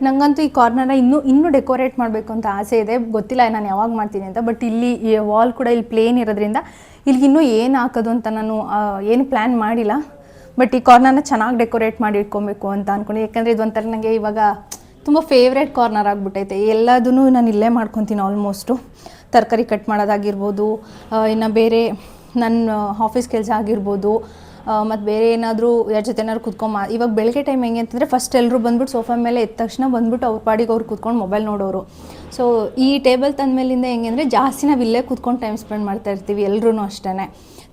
A: ನನಗಂತೂ ಈ ಕಾರ್ನರ್ನ ಇನ್ನೂ ಡೆಕೋರೇಟ್ ಮಾಡಬೇಕು ಅಂತ ಆಸೆ ಇದೆ. ಗೊತ್ತಿಲ್ಲ ನಾನು ಯಾವಾಗ ಮಾಡ್ತೀನಿ ಅಂತ. ಬಟ್ ಇಲ್ಲಿ ವಾಲ್ ಕೂಡ ಇಲ್ಲಿ ಪ್ಲೇನ್ ಇರೋದ್ರಿಂದ ಇಲ್ಲಿಗೆ ಇನ್ನೂ ಏನು ಹಾಕೋದು ಅಂತ ನಾನು ಏನು ಪ್ಲ್ಯಾನ್ ಮಾಡಿಲ್ಲ. ಬಟ್ ಈ ಕಾರ್ನರ್ನ ಚೆನ್ನಾಗಿ ಡೆಕೋರೇಟ್ ಮಾಡಿ ಇಟ್ಕೊಬೇಕು ಅಂತ ಅಂದ್ಕೊಂಡು, ಯಾಕಂದರೆ ಇದೊಂಥರ ನನಗೆ ಇವಾಗ ತುಂಬ ಫೇವ್ರೇಟ್ ಕಾರ್ನರ್ ಆಗಿಬಿಟ್ಟೈತೆ. ಎಲ್ಲದೂ ನಾನು ಇಲ್ಲೇ ಮಾಡ್ಕೊತೀನಿ ಆಲ್ಮೋಸ್ಟು. ತರಕಾರಿ ಕಟ್ ಮಾಡೋದಾಗಿರ್ಬೋದು, ಇನ್ನು ಬೇರೆ ನನ್ನ ಆಫೀಸ್ ಕೆಲಸ ಆಗಿರ್ಬೋದು, ಮತ್ತು ಬೇರೆ ಏನಾದರೂ ಯಾರ ಜೊತೆ ಏನಾದ್ರು ಇವಾಗ ಬೆಳಗ್ಗೆ ಟೈಮ್ ಹೆಂಗೆ ಅಂತಂದರೆ ಫಸ್ಟ್ ಎಲ್ಲರೂ ಬಂದ್ಬಿಟ್ಟು ಸೋಫಾ ಮೇಲೆ ಎದ್ದ ತಕ್ಷಣ ಬಂದ್ಬಿಟ್ಟು ಅವ್ರ ಪಾಡಿಗೆ ಅವ್ರು ಕೂತ್ಕೊಂಡು ಮೊಬೈಲ್ ನೋಡೋರು. ಸೊ ಈ ಟೇಬಲ್ ತಂದಮೇಲಿಂದ ಹೆಂಗೆ ಅಂದರೆ ಜಾಸ್ತಿ ನಾವು ಇಲ್ಲೇ ಕೂತ್ಕೊಂಡು ಟೈಮ್ ಸ್ಪೆಂಡ್ ಮಾಡ್ತಾ ಇರ್ತೀವಿ ಎಲ್ಲರೂ ಅಷ್ಟೇ.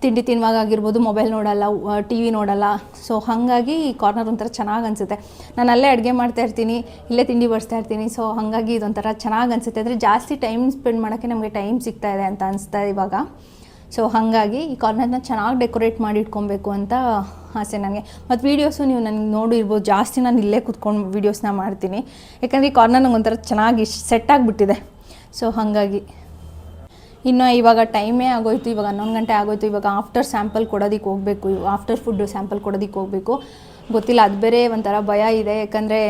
A: ತಿಂಡಿ ತಿನ್ನುವಾಗ ಆಗಿರ್ಬೋದು ಮೊಬೈಲ್ ನೋಡಲ್ಲ, ಟಿ ವಿ ನೋಡಲ್ಲ. ಸೊ ಹಾಗಾಗಿ ಈ ಕಾರ್ನರ್ ಒಂಥರ ಚೆನ್ನಾಗಿ ಅನಿಸುತ್ತೆ. ನಾನು ಅಲ್ಲೇ ಅಡುಗೆ ಮಾಡ್ತಾಯಿರ್ತೀನಿ, ಇಲ್ಲೇ ತಿಂಡಿ ಬಡಿಸ್ತಾ ಇರ್ತೀನಿ. ಸೊ ಹಾಗಾಗಿ ಇದೊಂಥರ ಚೆನ್ನಾಗಿ ಅನಿಸುತ್ತೆ. ಅಂದರೆ ಜಾಸ್ತಿ ಟೈಮ್ ಸ್ಪೆಂಡ್ ಮಾಡೋಕ್ಕೆ ನಮಗೆ ಟೈಮ್ ಸಿಗ್ತಾ ಇದೆ ಅಂತ ಅನಿಸ್ತಾ ಇವಾಗ. ಸೊ ಹಾಗಾಗಿ ಈ ಕಾರ್ನರ್ನ ಚೆನ್ನಾಗಿ ಡೆಕೋರೇಟ್ ಮಾಡಿ ಇಟ್ಕೊಬೇಕು ಅಂತ ಆಸೆ ನನಗೆ. ಮತ್ತು ವೀಡಿಯೋಸು ನೀವು ನನಗೆ ನೋಡಿರ್ಬೋದು, ಜಾಸ್ತಿ ನಾನು ಇಲ್ಲೇ ಕೂತ್ಕೊಂಡು ವೀಡಿಯೋಸ್ನ ಮಾಡ್ತೀನಿ. ಯಾಕಂದರೆ ಈ ಕಾರ್ನರ್ ನಂಗೆ ಒಂಥರ ಚೆನ್ನಾಗಿ ಸೆಟ್ ಆಗಿಬಿಟ್ಟಿದೆ. ಸೊ ಹಾಗಾಗಿ ಇನ್ನು ಇವಾಗ ಟೈಮೇ ಆಗೋಯ್ತು, ಇವಾಗ 11 ಗಂಟೆ ಆಗೋಯ್ತು. ಇವಾಗ ಆಫ್ಟರ್ ಸ್ಯಾಂಪಲ್ ಕೊಡೋದಕ್ಕೆ ಹೋಗಬೇಕು, ಆಫ್ಟರ್ ಫುಡ್ಡು ಸ್ಯಾಂಪಲ್ ಕೊಡೋದಕ್ಕೆ ಹೋಗಬೇಕು. ಗೊತ್ತಿಲ್ಲ, ಅದು ಬೇರೆ ಒಂಥರ ಭಯ ಇದೆ. ಯಾಕಂದರೆ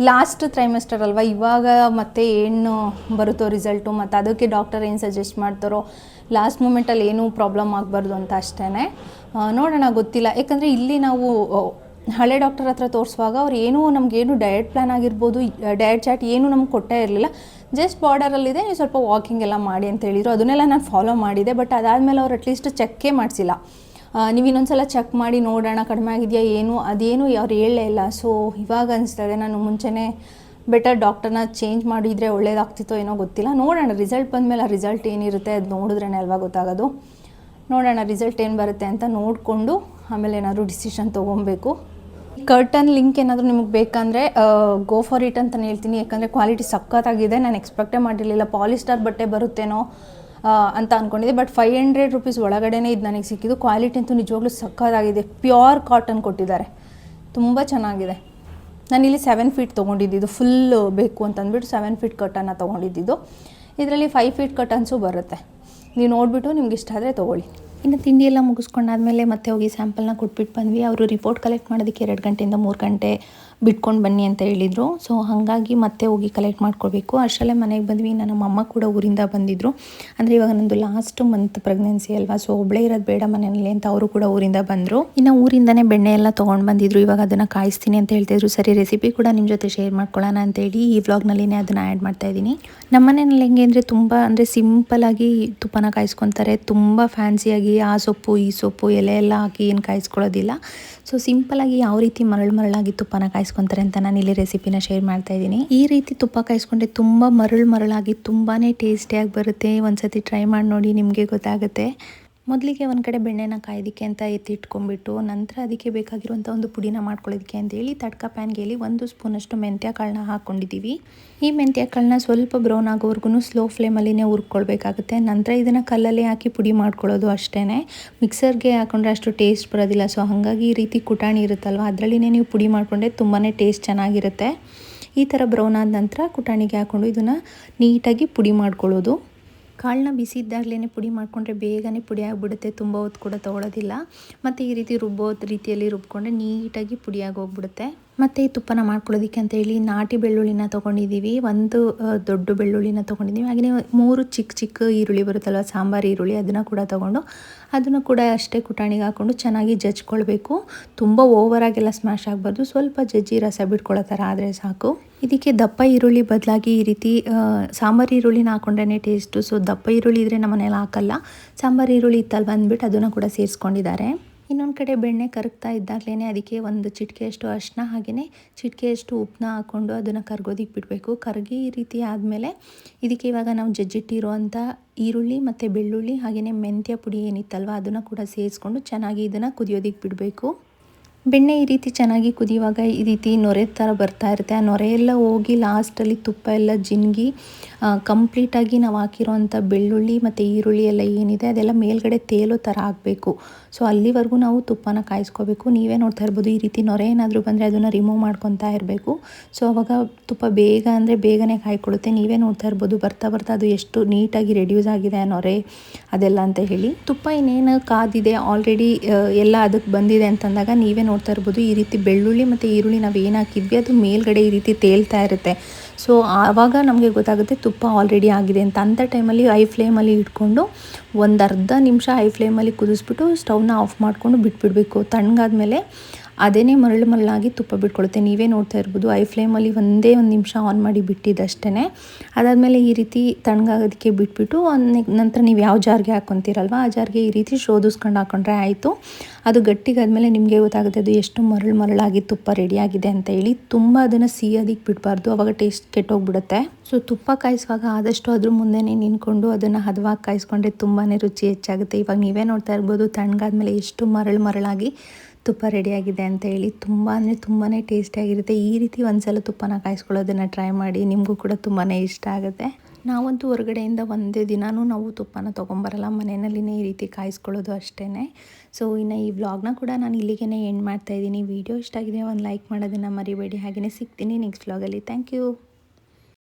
A: ಲಾಸ್ಟ್ ಟ್ರೈಮೆಸ್ಟರ್ ಅಲ್ವಾ, ಇವಾಗ ಮತ್ತೆ ಏನು ಬರುತ್ತೋ ರಿಸಲ್ಟು, ಮತ್ತು ಅದಕ್ಕೆ ಡಾಕ್ಟರ್ ಏನು ಸಜೆಸ್ಟ್ ಮಾಡ್ತಾರೋ, ಲಾಸ್ಟ್ ಮೂಮೆಂಟಲ್ಲಿ ಏನೂ ಪ್ರಾಬ್ಲಮ್ ಆಗಬಾರ್ದು ಅಂತ ಅಷ್ಟೇ. ನೋಡೋಣ, ಗೊತ್ತಿಲ್ಲ. ಯಾಕಂದರೆ ಇಲ್ಲಿ ನಾವು ಹಳೆ ಡಾಕ್ಟರ್ ಹತ್ರ ತೋರಿಸುವಾಗ ಅವ್ರು ನಮಗೇನು ಡಯಟ್ ಪ್ಲ್ಯಾನ್ ಆಗಿರ್ಬೋದು, ಡಯಟ್ ಚಾರ್ಟ್ ಏನೂ ನಮ್ಗೆ ಕೊಟ್ಟೇ ಇರಲಿಲ್ಲ. ಜಸ್ಟ್ ಬಾರ್ಡರಲ್ಲಿದೆ, ನೀವು ಸ್ವಲ್ಪ ವಾಕಿಂಗ್ ಎಲ್ಲ ಮಾಡಿ ಅಂತ ಹೇಳಿದರು. ಅದನ್ನೆಲ್ಲ ನಾನು ಫಾಲೋ ಮಾಡಿದೆ. ಬಟ್ ಅದಾದಮೇಲೆ ಅವ್ರು ಅಟ್ಲೀಸ್ಟ್ ಚೆಕ್ಕೇ ಮಾಡಿಸಿಲ್ಲ. ನೀವು ಇನ್ನೊಂದ್ಸಲ ಚೆಕ್ ಮಾಡಿ ನೋಡೋಣ ಕಡಿಮೆ ಆಗಿದೆಯಾ ಅದೇನು ಅವ್ರು ಹೇಳಲೇ ಇಲ್ಲ. ಸೊ ಇವಾಗ ಅನಿಸ್ತಾಯಿದೆ ನಾನು ಮುಂಚೆನೇ ಬೆಟರ್ ಡಾಕ್ಟರ್ನ ಚೇಂಜ್ ಮಾಡಿದರೆ ಒಳ್ಳೇದಾಗ್ತಿತ್ತೋ ಏನೋ ಗೊತ್ತಿಲ್ಲ. ನೋಡೋಣ, ರಿಸಲ್ಟ್ ಬಂದಮೇಲೆ ಆ ರಿಸಲ್ಟ್ ಏನಿರುತ್ತೆ ಅದು ನೋಡಿದ್ರೇ ಅಲ್ವಾ ಗೊತ್ತಾಗೋದು. ನೋಡೋಣ ರಿಸಲ್ಟ್ ಏನು ಬರುತ್ತೆ ಅಂತ ನೋಡಿಕೊಂಡು ಆಮೇಲೆ ಏನಾದರೂ ಡಿಸಿಷನ್ ತೊಗೊಬೇಕು. ಕರ್ಟನ್ ಲಿಂಕ್ ಏನಾದರೂ ನಿಮಗೆ ಬೇಕಂದರೆ ಗೋ ಫಾರ್ ಇಟ್ ಅಂತಲೇ ಹೇಳ್ತೀನಿ. ಯಾಕಂದರೆ ಕ್ವಾಲಿಟಿ ಸಖತ್ತಾಗಿದೆ. ನಾನು ಎಕ್ಸ್ಪೆಕ್ಟೇ ಮಾಡಿರಲಿಲ್ಲ ಪಾಲಿಸ್ಟರ್ ಬಟ್ಟೆ ಬರುತ್ತೇನೋ ಅಂತ ಅಂದ್ಕೊಂಡಿದ್ದೆ. ಬಟ್ 500 ರೂಪೀಸ್ ಒಳಗಡೆನೇ ಇದು ನನಗೆ ಸಿಕ್ಕಿದ್ದು. ಕ್ವಾಲಿಟಿ ಅಂತೂ ನಿಜವಾಗ್ಲೂ ಸಖತ್ತಾಗಿದೆ. ಪ್ಯೂರ್ ಕಾಟನ್ ಕೊಟ್ಟಿದ್ದಾರೆ, ತುಂಬ ಚೆನ್ನಾಗಿದೆ. ನಾನಿಲ್ಲಿ 7 ಫೀಟ್ ತೊಗೊಂಡಿದ್ದು, ಫುಲ್ ಬೇಕು ಅಂತಂದ್ಬಿಟ್ಟು 7 ಫೀಟ್ ಕರ್ಟನ್ನ ತೊಗೊಂಡಿದ್ದು. ಇದರಲ್ಲಿ 5 ಫೀಟ್ ಕರ್ಟನ್ಸು ಬರುತ್ತೆ. ನೀವು ನೋಡಿಬಿಟ್ಟು ನಿಮ್ಗೆ ಇಷ್ಟ ಆದರೆ ತೊಗೊಳ್ಳಿ. ಇನ್ನು ತಿಂಡಿ ಎಲ್ಲ ಮುಗಿಸ್ಕೊಂಡಾದ್ಮೇಲೆ ಮತ್ತೆ ಹೋಗಿ ಸ್ಯಾಂಪಲ್ನ ಕೊಟ್ಬಿಟ್ಟು ಬಂದ್ವಿ. ಅವರು ರಿಪೋರ್ಟ್ ಕಲೆಕ್ಟ್ ಮಾಡೋದಕ್ಕೆ 2 ಗಂಟೆಯಿಂದ 3 ಗಂಟೆ ಬಿಟ್ಕೊಂಡು ಬನ್ನಿ ಅಂತ ಹೇಳಿದರು. ಸೊ ಹಾಗಾಗಿ ಮತ್ತೆ ಹೋಗಿ ಕಲೆಕ್ಟ್ ಮಾಡ್ಕೊಳ್ಬೇಕು. ಅಷ್ಟರಲ್ಲೇ ಮನೆಗೆ ಬಂದ್ವಿ. ನನ್ನ ಅಮ್ಮ ಕೂಡ ಊರಿಂದ ಬಂದಿದ್ದರು. ಅಂದರೆ ಇವಾಗ ನಂದು ಲಾಸ್ಟ್ ಮಂತ್ ಪ್ರೆಗ್ನೆನ್ಸಿ ಅಲ್ವಾ, ಸೊ ಒಬ್ಬಳೇ ಇರೋದು ಬೇಡ ಮನೆಯಲ್ಲಿ ಅಂತ ಅವರು ಕೂಡ ಊರಿಂದ ಬಂದರು. ಇನ್ನು ಊರಿಂದನೇ ಬೆಣ್ಣೆ ಎಲ್ಲ ತೊಗೊಂಡು ಬಂದಿದ್ರು. ಇವಾಗ ಅದನ್ನು ಕಾಯಿಸ್ತೀನಿ ಅಂತ ಹೇಳ್ತಿದ್ರು. ಸರಿ, ರೆಸಿಪಿ ಕೂಡ ನಿಮ್ಮ ಜೊತೆ ಶೇರ್ ಮಾಡ್ಕೊಳ್ಳೋಣ ಅಂತೇಳಿ ಈ ವ್ಲಾಗ್ನಲ್ಲಿನೇ ಅದನ್ನು ಆ್ಯಡ್ ಮಾಡ್ತಾಯಿದ್ದೀನಿ. ನಮ್ಮ ಮನೆಯಲ್ಲಿ ಹೆಂಗೆ ಅಂದರೆ ಸಿಂಪಲಾಗಿ ತುಪ್ಪನ ಕಾಯಿಸ್ಕೊತಾರೆ. ತುಂಬ ಫ್ಯಾನ್ಸಿಯಾಗಿ ಆ ಸೊಪ್ಪು ಈ ಸೊಪ್ಪು ಎಲೆ ಎಲ್ಲ ಹಾಕಿ ಏನು ಕಾಯಿಸ್ಕೊಳ್ಳೋದಿಲ್ಲ. ಸೊ ಸಿಂಪಲಾಗಿ ಯಾವ ರೀತಿ ಮರಳಾಗಿ ತುಪ್ಪನ ಕಾಯಿಸ್ಕೊತಾರೆ ಅಂತ ನಾನು ಇಲ್ಲಿ ರೆಸಿಪಿನ ಶೇರ್ ಮಾಡ್ತಾ ಇದ್ದೀನಿ. ಈ ರೀತಿ ತುಪ್ಪ ಕಾಯಿಸ್ಕೊಂಡ್ರೆ ತುಂಬ ಮರಳಾಗಿ ತುಂಬಾ ಟೇಸ್ಟಿಯಾಗಿ ಬರುತ್ತೆ. ಒಂದ್ಸತಿ ಟ್ರೈ ಮಾಡಿ ನೋಡಿ, ನಿಮಗೆ ಗೊತ್ತಾಗುತ್ತೆ. ಮೊದಲಿಗೆ ಒಂದು ಕಡೆ ಬೆಣ್ಣೆನ ಕಾಯೋದಕ್ಕೆ ಅಂತ ಎತ್ತಿಟ್ಕೊಂಡ್ಬಿಟ್ಟು ನಂತರ ಅದಕ್ಕೆ ಬೇಕಾಗಿರುವಂಥ ಒಂದು ಪುಡಿನ ಮಾಡ್ಕೊಳ್ಳೋದಕ್ಕೆ ಅಂತೇಳಿ ತಡ್ಕ ಪ್ಯಾನ್ಗೆ 1 ಸ್ಪೂನಷ್ಟು ಮೆಂತ್ಯ ಕಾಳನ್ನ ಹಾಕ್ಕೊಂಡಿದ್ದೀವಿ. ಈ ಮೆಂತ್ಯ ಕಾಳನ್ನ ಸ್ವಲ್ಪ ಬ್ರೌನ್ ಆಗೋವರೆಗೂ ಸ್ಲೋ ಫ್ಲೇಮಲ್ಲಿನೇ ಹುರ್ಕೊಳ್ಬೇಕಾಗುತ್ತೆ. ನಂತರ ಇದನ್ನು ಕಲ್ಲಲ್ಲೇ ಹಾಕಿ ಪುಡಿ ಮಾಡ್ಕೊಳ್ಳೋದು ಅಷ್ಟೇ. ಮಿಕ್ಸರ್ಗೆ ಹಾಕೊಂಡ್ರೆ ಅಷ್ಟು ಟೇಸ್ಟ್ ಬರೋದಿಲ್ಲ. ಸೊ ಹಾಗಾಗಿ ಈ ರೀತಿ ಕುಟಾಣಿ ಇರುತ್ತಲ್ವ, ಅದರಲ್ಲಿನೇ ನೀವು ಪುಡಿ ಮಾಡಿಕೊಂಡ್ರೆ ತುಂಬಾ ಟೇಸ್ಟ್ ಚೆನ್ನಾಗಿರುತ್ತೆ. ಈ ಥರ ಬ್ರೌನ್ ಆದ ನಂತರ ಕುಟಾಣಿಗೆ ಹಾಕ್ಕೊಂಡು ಇದನ್ನು ನೀಟಾಗಿ ಪುಡಿ ಮಾಡ್ಕೊಳ್ಳೋದು. ಕಾಳನ್ನ ಬಿಸಿ ಇದ್ದಾಗಲೇ ಪುಡಿ ಮಾಡಿಕೊಂಡ್ರೆ ಬೇಗನೆ ಪುಡಿ ಆಗಿಬಿಡುತ್ತೆ, ತುಂಬ ಹೊತ್ತು ಕೂಡ ತೊಗೊಳೋದಿಲ್ಲ. ಮತ್ತು ಈ ರೀತಿ ರೀತಿಯಲ್ಲಿ ರುಬ್ಕೊಂಡ್ರೆ ನೀಟಾಗಿ ಪುಡಿಯಾಗಿ ಹೋಗ್ಬಿಡುತ್ತೆ. ಮತ್ತು ಈ ತುಪ್ಪನ ಮಾಡ್ಕೊಳ್ಳೋದಕ್ಕೆ ಅಂತೇಳಿ ನಾಟಿ ಬೆಳ್ಳುಳ್ಳಿನ ತೊಗೊಂಡಿದ್ದೀವಿ. 1 ದೊಡ್ಡ ಬೆಳ್ಳುಳ್ಳಿನ ತೊಗೊಂಡಿದ್ದೀವಿ. ಹಾಗೆಯೇ 3 ಚಿಕ್ಕ ಈರುಳ್ಳಿ ಬರುತ್ತಲ್ವ, ಸಾಂಬಾರು ಈರುಳ್ಳಿ, ಅದನ್ನು ಕೂಡ ತೊಗೊಂಡು ಅದನ್ನು ಕೂಡ ಅಷ್ಟೇ ಕುಟಾಣಿಗೆ ಹಾಕ್ಕೊಂಡು ಚೆನ್ನಾಗಿ ಜಜ್ಕೊಳ್ಬೇಕು. ತುಂಬ ಓವರಾಗೆಲ್ಲ ಸ್ಮ್ಯಾಶ್ ಆಗಬಾರ್ದು, ಸ್ವಲ್ಪ ಜಜ್ಜಿ ರಸ ಬಿಟ್ಕೊಳ್ಳೋ ಥರ ಆದರೆ ಸಾಕು. ಇದಕ್ಕೆ ದಪ್ಪ ಈರುಳ್ಳಿ ಬದಲಾಗಿ ಈ ರೀತಿ ಸಾಂಬಾರು ಈರುಳ್ಳಿನ ಹಾಕೊಂಡ್ರೆ ಟೇಸ್ಟು. ಸೊ ದಪ್ಪ ಈರುಳ್ಳಿ ಇದ್ದರೆ ನಮ್ಮ ಮನೇಲಿ ಹಾಕಲ್ಲ, ಸಾಂಬಾರು ಈರುಳ್ಳಿ ಇತ್ತಲ್ವ ಅಂದ್ಬಿಟ್ಟು ಅದನ್ನು ಕೂಡ ಸೇರಿಸ್ಕೊಂಡಿದ್ದಾರೆ. ಇನ್ನೊಂದು ಕಡೆ ಬೆಣ್ಣೆ ಕರಗ್ತಾ ಇದ್ದಾಗಲೇ ಅದಕ್ಕೆ 1 ಚಿಟಿಕೆಯಷ್ಟು ಅರಿಶಿನ ಹಾಗೆಯೇ ಚಿಟಿಕೆಯಷ್ಟು ಉಪ್ಪನ್ನ ಹಾಕ್ಕೊಂಡು ಅದನ್ನು ಕರ್ಗೋದಿಕ್ಕೆ ಬಿಡಬೇಕು. ಕರಗಿ ಈ ರೀತಿ ಆದಮೇಲೆ ಇದಕ್ಕೆ ಇವಾಗ ನಾವು ಜಜ್ಜಿಟ್ಟಿರುವಂಥ ಈರುಳ್ಳಿ ಮತ್ತು ಬೆಳ್ಳುಳ್ಳಿ ಹಾಗೆಯೇ ಮೆಂತ್ಯ ಪುಡಿ ಏನಿತ್ತಲ್ವ ಅದನ್ನು ಕೂಡ ಸೇರಿಸ್ಕೊಂಡು ಚೆನ್ನಾಗಿ ಇದನ್ನು ಕುದಿಯೋದಕ್ಕೆ ಬಿಡಬೇಕು. ಬೆಣ್ಣೆ ಈ ರೀತಿ ಚೆನ್ನಾಗಿ ಕುದಿಯುವಾಗ ಈ ರೀತಿ ನೊರೆ ಥರ ಬರ್ತಾ ಇರುತ್ತೆ. ಆ ನೊರೆ ಎಲ್ಲ ಹೋಗಿ ಲಾಸ್ಟಲ್ಲಿ ತುಪ್ಪ ಎಲ್ಲ ಜಿನುಗಿ ಕಂಪ್ಲೀಟಾಗಿ ನಾವು ಹಾಕಿರೋವಂಥ ಬೆಳ್ಳುಳ್ಳಿ ಮತ್ತು ಈರುಳ್ಳಿ ಎಲ್ಲ ಏನಿದೆ ಅದೆಲ್ಲ ಮೇಲ್ಗಡೆ ತೇಲೋ ಥರ ಆಗಬೇಕು. ಸೊ ಅಲ್ಲಿವರೆಗೂ ನಾವು ತುಪ್ಪನ ಕಾಯಿಸ್ಕೋಬೇಕು. ನೀವೇ ನೋಡ್ತಾ ಇರ್ಬೋದು, ಈ ರೀತಿ ನೊರೆ ಏನಾದರೂ ಬಂದರೆ ಅದನ್ನು ರಿಮೂವ್ ಮಾಡ್ಕೊತಾ ಇರಬೇಕು. ಸೊ ಆವಾಗ ತುಪ್ಪ ಬೇಗ ಅಂದರೆ ಬೇಗನೆ ಕಾಯ್ಕೊಳ್ಳುತ್ತೆ. ನೀವೇ ನೋಡ್ತಾ ಇರ್ಬೋದು, ಬರ್ತಾ ಬರ್ತಾ ಅದು ಎಷ್ಟು ನೀಟಾಗಿ ರೆಡ್ಯೂಸ್ ಆಗಿದೆ ಆ ನೊರೆ ಅದೆಲ್ಲ ಅಂತ ಹೇಳಿ. ತುಪ್ಪ ಇನ್ನೇನು ಕಾದಿದೆ ಆಲ್ರೆಡಿ ಎಲ್ಲ ಅದಕ್ಕೆ ಬಂದಿದೆ ಅಂತಂದಾಗ ನೀವೇ ನೋಡ್ತಾ ಇರ್ಬೋದು, ಈ ರೀತಿ ಬೆಳ್ಳುಳ್ಳಿ ಮತ್ತು ಈರುಳ್ಳಿ ನಾವು ಏನು ಹಾಕಿದ್ವಿ ಅದು ಮೇಲ್ಗಡೆ ಈ ರೀತಿ ತೇಲ್ತಾ ಇರುತ್ತೆ. ಸೊ ಆವಾಗ ನಮಗೆ ಗೊತ್ತಾಗುತ್ತೆ ತುಪ್ಪ ಆಲ್ರೆಡಿ ಆಗಿದೆ ಅಂತ. ಅಂಥ ಟೈಮಲ್ಲಿ ಐ ಫ್ಲೇಮಲ್ಲಿ ಇಟ್ಕೊಂಡು ಒಂದು ಅರ್ಧ ನಿಮಿಷ ಐ ಫ್ಲೇಮಲ್ಲಿ ಕುದಿಸ್ಬಿಟ್ಟು ಸ್ಟವ್ನ ಆಫ್ ಮಾಡಿಕೊಂಡು ಬಿಟ್ಬಿಡಬೇಕು. ತಣ್ಣಗಾದ್ಮೇಲೆ ಅದೇನೇ ಮರಳಾಗಿ ತುಪ್ಪ ಬಿಟ್ಕೊಳ್ಳುತ್ತೆ. ನೀವೇ ನೋಡ್ತಾ ಇರ್ಬೋದು, ಐ ಫ್ಲೇಮಲ್ಲಿ ಒಂದೇ ಒಂದು ನಿಮಿಷ ಆನ್ ಮಾಡಿ ಬಿಟ್ಟಿದ್ದಷ್ಟೇ. ಅದಾದಮೇಲೆ ಈ ರೀತಿ ತಣ್ಣಗಾಗೋದಕ್ಕೆ ಬಿಟ್ಬಿಟ್ಟು ನಂತರ ನೀವು ಯಾವ ಜಾರ್ಗೆ ಹಾಕ್ಕೊತೀರಲ್ವ ಆ ಜಾರ್ಗೆ ಈ ರೀತಿ ಶೋಧಿಸ್ಕೊಂಡು ಹಾಕ್ಕೊಂಡ್ರೆ ಆಯಿತು. ಅದು ಗಟ್ಟಿಗಾದ್ಮೇಲೆ ನಿಮಗೆ ಗೊತ್ತಾಗುತ್ತೆ ಅದು ಎಷ್ಟು ಮರಳಾಗಿ ತುಪ್ಪ ರೆಡಿಯಾಗಿದೆ ಅಂತ ಹೇಳಿ. ತುಂಬ ಅದನ್ನು ಸಿಹಿಯೋದಕ್ಕೆ ಬಿಡಬಾರ್ದು, ಆವಾಗ ಟೇಸ್ಟ್ ಕೆಟ್ಟೋಗ್ಬಿಡುತ್ತೆ. ಸೊ ತುಪ್ಪ ಕಾಯಿಸುವಾಗ ಆದಷ್ಟು ಅದ್ರ ಮುಂದೆನೇ ನಿಂತ್ಕೊಂಡು ಅದನ್ನು ಹದವಾಗಿ ಕಾಯಿಸ್ಕೊಂಡ್ರೆ ತುಂಬಾ ರುಚಿ ಹೆಚ್ಚಾಗುತ್ತೆ. ಇವಾಗ ನೀವೇ ನೋಡ್ತಾ ಇರ್ಬೋದು ತಣ್ಣಗಾದ್ಮೇಲೆ ಎಷ್ಟು ಮರಳಾಗಿ ತುಪ್ಪ ರೆಡಿಯಾಗಿದೆ ಅಂತ ಹೇಳಿ. ತುಂಬಾ ಅಂದರೆ ತುಂಬಾ ಟೇಸ್ಟಿಯಾಗಿರುತ್ತೆ. ಈ ರೀತಿ ಒಂದ್ಸಲ ತುಪ್ಪನ ಕಾಯಿಸ್ಕೊಳ್ಳೋದನ್ನು ಟ್ರೈ ಮಾಡಿ, ನಿಮಗೂ ಕೂಡ ತುಂಬಾ ಇಷ್ಟ ಆಗುತ್ತೆ. ನಾವಂತೂ ಹೊರಗಡೆಯಿಂದ ಒಂದೇ ದಿನಾನೂ ನಾವು ತುಪ್ಪನ ತೊಗೊಂಬರಲ್ಲ, ಮನೆಯಲ್ಲಿನೇ ಈ ರೀತಿ ಕಾಯಿಸ್ಕೊಳ್ಳೋದು ಅಷ್ಟೇ. ಸೊ ಇನ್ನು ಈ ವ್ಲಾಗ್ನ ಕೂಡ ನಾನು ಇಲ್ಲಿಗೆ ಎಂಡ್ ಮಾಡ್ತಾಯಿದ್ದೀನಿ. ವಿಡಿಯೋ ಇಷ್ಟ ಆಗಿದೆ ಒಂದು ಲೈಕ್ ಮಾಡೋದನ್ನು ಮರಿಬೇಡಿ. ಹಾಗೆಯೇ ಸಿಗ್ತೀನಿ ನೆಕ್ಸ್ಟ್ ವ್ಲಾಗಲ್ಲಿ. Thank you.